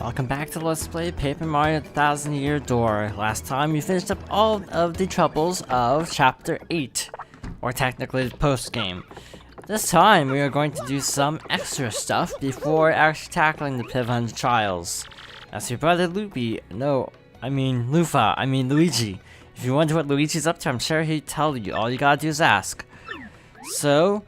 Welcome back to Let's Play Paper Mario The Thousand Year Door. Last time we finished up all of the troubles of Chapter 8, or technically the post-game. This time we are going to do some extra stuff before actually tackling the Piv trials. That's your brother Luigi. Lufa. I mean Luigi. If you wonder what Luigi's up to, I'm sure he'd tell you. All you gotta do is ask. So,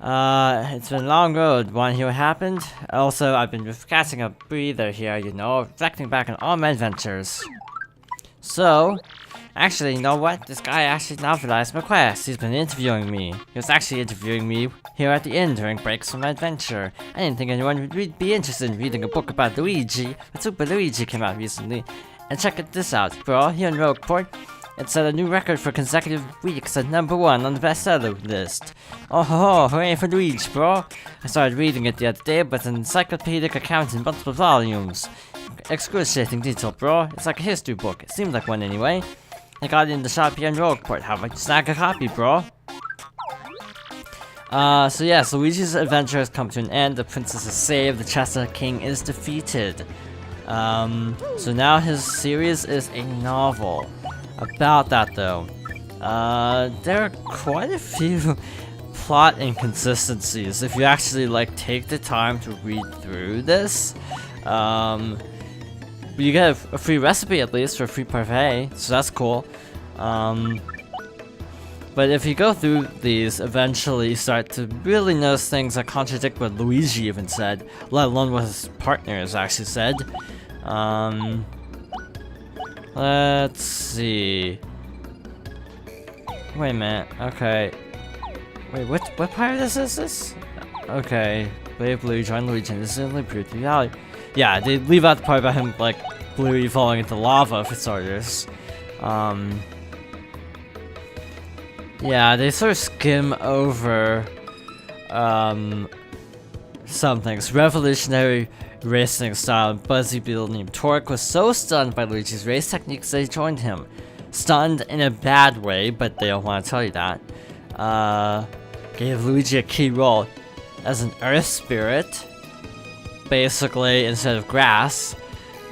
it's been a long road. Wanna hear what happened? Also, I've been catching a breather here, reflecting back on all my adventures. So, actually, you know what? This guy actually novelized my quest. He's been interviewing me. He was actually interviewing me here at the inn during breaks from my adventure. I didn't think anyone would be interested in reading a book about Luigi, but Super Luigi came out recently. And check this out, bro. Here in Rogueport, it set a new record for consecutive weeks at #1 on the bestseller list. Oh ho ho, hooray for Luigi, bro. I started reading it the other day, but it's an encyclopedic account in multiple volumes. Excruciating detail, bro. It's like a history book. It seemed like one anyway. I got it in the shop here in Rogueport. How about you snag a copy, bro? So Luigi's adventure has come to an end. The princess is saved. The TEC-XX is defeated. So now his series is a novel. About that though, there are quite a few plot inconsistencies if you actually take the time to read through this. You get a free recipe at least for a free parfait, so that's cool. But if you go through these, eventually you start to really notice things that contradict what Luigi even said, let alone what his partners actually said. Let's see. Wait a minute. Okay. Wait, what part of this is this? Okay. Brave Blue, join Luigi, and this is only proved reality. Yeah, they leave out the part about him, Bluey falling into lava, for starters. Yeah, they sort of skim over, some things. Revolutionary racing style. Buzzy Beetle named Torque was so stunned by Luigi's race techniques that he joined him. Stunned in a bad way, but they don't want to tell you that. Gave Luigi a key role as an earth spirit, basically, instead of grass.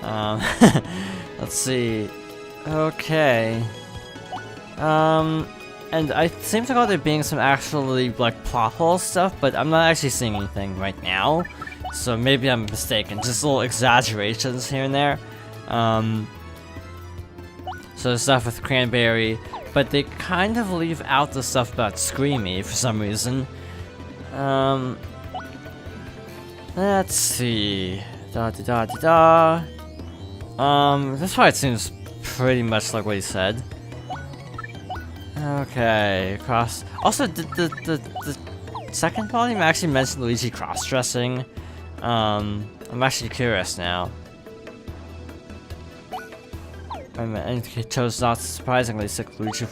Let's see. Okay. And I seem to recall there being some actually, plot hole stuff, but I'm not actually seeing anything right now. So maybe I'm mistaken, just little exaggerations here and there. So the stuff with Cranberry, but they kind of leave out the stuff about Screamy for some reason. Let's see. This part seems pretty much like what he said. Okay, cross. Also, the second volume actually mentioned Luigi cross-dressing. I'm actually curious now. And he chose not surprisingly sick Luigi.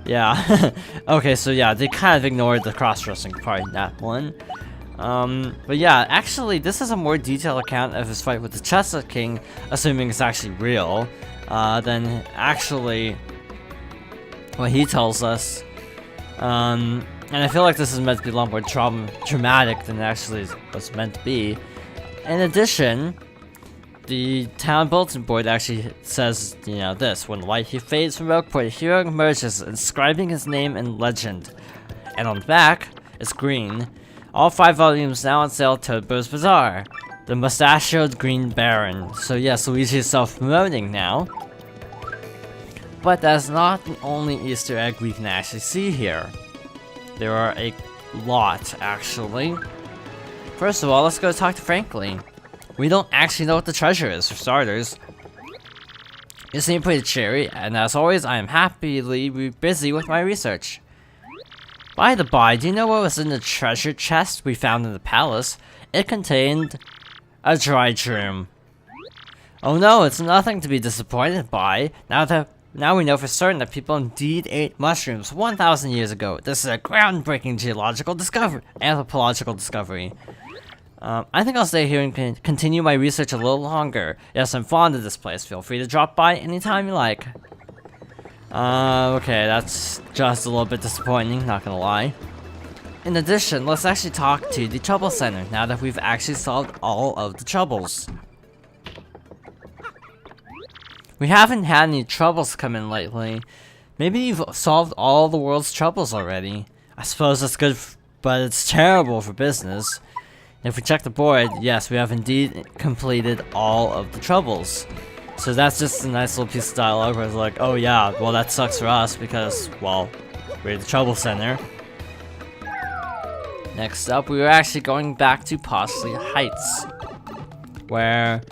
Yeah. Okay, so yeah, they kind of ignored the cross-dressing part in that one. But yeah, actually, this is a more detailed account of his fight with the TEC-XX, assuming it's actually real, than actually what he tells us. And I feel like this is meant to be a lot more dramatic than it actually was meant to be. In addition, the town bulletin board actually says, this: when light fades from Rogueport, a hero emerges, inscribing his name and legend. And on the back, it's green. All 5 volumes now on sale at Toadbo's Bazaar. The mustachioed Green Baron. So yes, Luigi is self-promoting now. But that's not the only Easter egg we can actually see here. There are a lot, actually. First of all, let's go talk to Frankly. We don't actually know what the treasure is, for starters. You seem pretty cheery, and as always, I am happily busy with my research. By the by, do you know what was in the treasure chest we found in the palace? It contained a dry room. Oh no, it's nothing to be disappointed by. Now we know for certain that people indeed ate mushrooms 1,000 years ago. This is a groundbreaking anthropological discovery. I think I'll stay here and continue my research a little longer. Yes, I'm fond of this place. Feel free to drop by anytime you like. Okay, that's just a little bit disappointing, not gonna lie. In addition, let's actually talk to the Trouble Center now that we've actually solved all of the troubles. We haven't had any troubles come in lately. Maybe you've solved all the world's troubles already. I suppose that's good, but it's terrible for business. If we check the board, yes, we have indeed completed all of the troubles. So that's just a nice little piece of dialogue where it's like, oh yeah, well that sucks for us because, well, we're the trouble center. Next up, we were actually going back to Postley Heights, where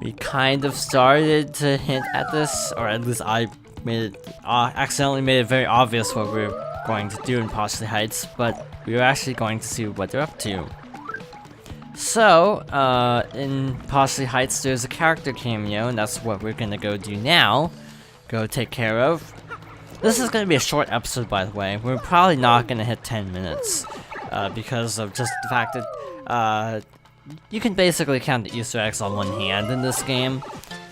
we kind of started to hint at this, or at least I made it, accidentally made it very obvious what we were going to do in Postley Heights, but we were actually going to see what they're up to. So, in Postley Heights, there's a character cameo, and that's what we're gonna go do now. Go take care of. This is going to be a short episode, by the way. We're probably not going to hit 10 minutes because of just the fact that you can basically count the Easter eggs on one hand in this game.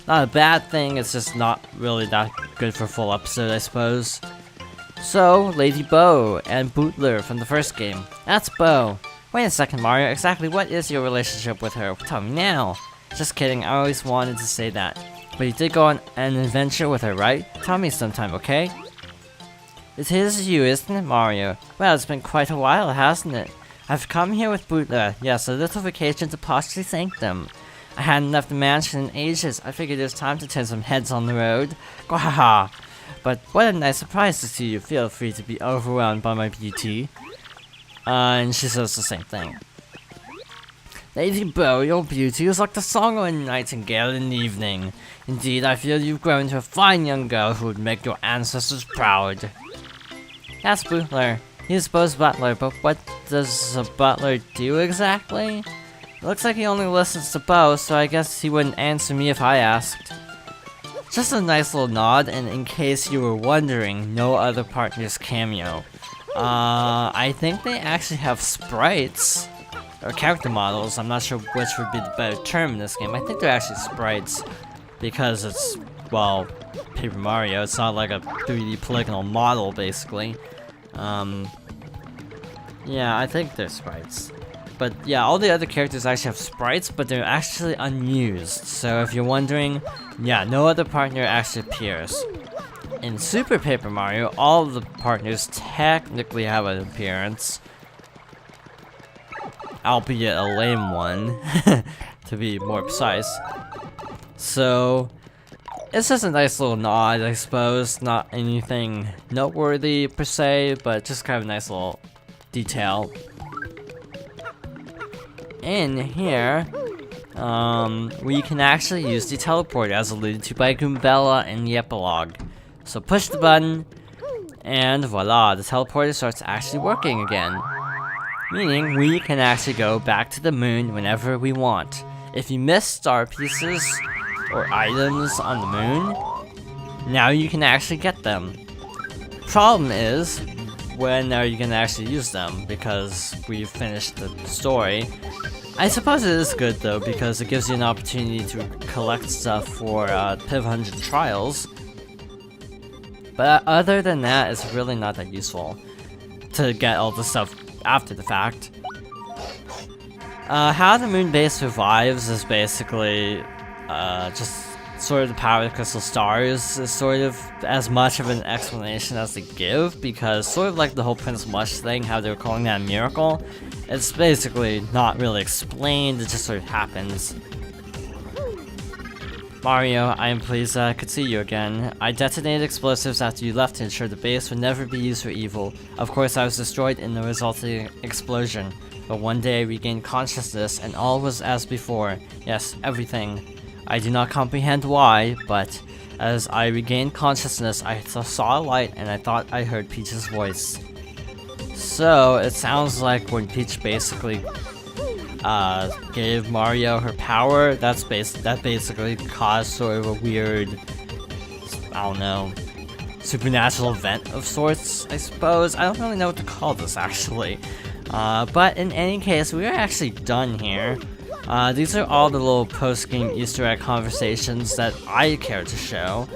Not a bad thing, it's just not really that good for a full episode, I suppose. So, Lady Bo and Bootler from the first game. That's Bo. Wait a second, Mario. Exactly what is your relationship with her? Tell me now. Just kidding, I always wanted to say that. But you did go on an adventure with her, right? Tell me sometime, okay? It is you, isn't it, Mario? Well, it's been quite a while, hasn't it? I've come here with Bootler. Yes, a little vacation to Postley Sanctum. I hadn't left the mansion in ages. I figured it was time to turn some heads on the road. Gwahaha! But what a nice surprise to see you. Feel free to be overwhelmed by my beauty. And she says the same thing. Lady Bo, your beauty is like the song of a nightingale in the evening. Indeed, I feel you've grown to a fine young girl who would make your ancestors proud. That's Bootler. He's Bo's butler, but what does a butler do exactly? It looks like he only listens to Bo, so I guess he wouldn't answer me if I asked. Just a nice little nod, and in case you were wondering, no other partners cameo. I think they actually have sprites, or character models. I'm not sure which would be the better term in this game. I think they're actually sprites, because it's, well, Paper Mario. It's not like a 3D polygonal model, basically. Yeah, I think they're sprites. But yeah, all the other characters actually have sprites, but they're actually unused. So if you're wondering, yeah, no other partner actually appears. In Super Paper Mario, all of the partners technically have an appearance. Albeit a lame one, to be more precise. So, it's just a nice little nod, I suppose. Not anything noteworthy per se, but just kind of a nice little detail. In here, we can actually use the teleporter as alluded to by Goombella in the epilogue. So push the button, and voila, the teleporter starts actually working again. Meaning, we can actually go back to the moon whenever we want. If you miss star pieces or items on the moon, now you can actually get them. Problem is, when are you gonna actually use them? Because we've finished the story. I suppose it is good though, because it gives you an opportunity to collect stuff for Piv 100 trials. But other than that, it's really not that useful to get all the stuff after the fact. How the moon base survives is basically just sort of the power of the crystal stars is sort of as much of an explanation as they give, because sort of like the whole Prince Mush thing, how they were calling that a miracle, it's basically not really explained, it just sort of happens. Mario, I am pleased that I could see you again. I detonated explosives after you left to ensure the base would never be used for evil. Of course, I was destroyed in the resulting explosion. But one day I regained consciousness and all was as before. Yes, everything. I do not comprehend why, but as I regained consciousness, I saw a light and I thought I heard Peach's voice. So, it sounds like when Peach basically gave Mario her power, that basically caused sort of a weird, I don't know, supernatural event of sorts, I suppose. I don't really know what to call this, actually. But in any case, we are actually done here. These are all the little post-game Easter egg conversations that I care to show.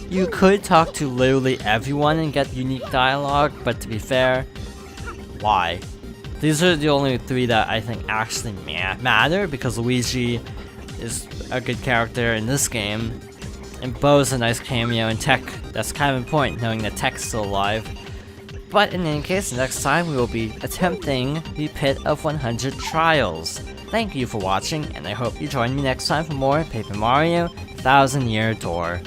You could talk to literally everyone and get unique dialogue, but to be fair, why? These are the only three that I think actually matter, because Luigi is a good character in this game, and Bo's a nice cameo, and Tech, that's kind of important, knowing that Tech's still alive. But in any case, next time we will be attempting the Pit of 100 Trials. Thank you for watching, and I hope you join me next time for more Paper Mario Thousand Year Door.